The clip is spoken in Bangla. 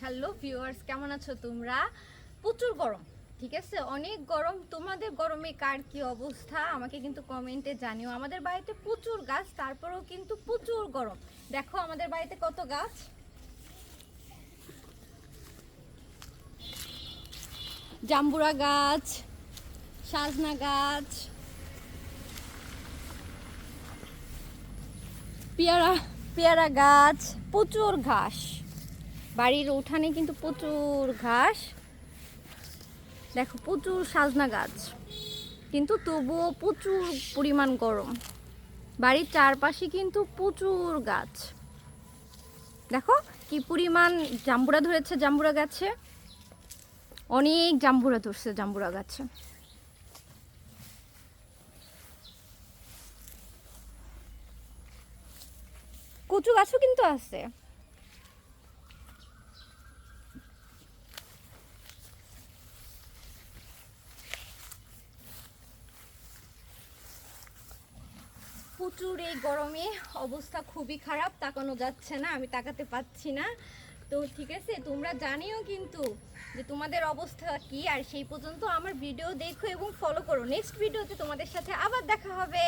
হ্যালো ভিউয়ার্স, কেমন আছো তোমরা? প্রচুর গরম, ঠিক আছে, অনেক গরম। তোমাদের গরমে কার কি অবস্থা আমাকে কিন্তু কমেন্টে জানিও। আমাদের বাড়িতে প্রচুর গাছ, তারপরেও কিন্তু প্রচুর গরম। দেখো আমাদের বাড়িতে কত গাছ, জাম্বুরা গাছ, সাজনা গাছ, পেয়ারা পেয়ারা গাছ, প্রচুর ঘাস। বাড়ির উঠানে কিন্তু প্রচুর ঘাস। দেখো প্রচুর সাজনা গাছ, কিন্তু তবুও প্রচুর পরিমাণ গরম। বাড়ির চারপাশে কিন্তু প্রচুর গাছ। দেখো কি পরিমাণ জাম্বুরা ধরেছে, জাম্বুরা গাছে অনেক জাম্বুরা ধরছে, জাম্বুরা গাছে। কচু গাছও কিন্তু আছে। প্রচুর এই গরমে অবস্থা খুবই খারাপ, তাকানো যাচ্ছে না, আমি তাকাতে পাচ্ছি না। তো ঠিক আছে, তোমরা জানিও কিন্তু যে তোমাদের অবস্থা কি। আর সেই পর্যন্ত আমার ভিডিও দেখো এবং ফলো করো। নেক্সট ভিডিওতে তোমাদের সাথে আবার দেখা হবে।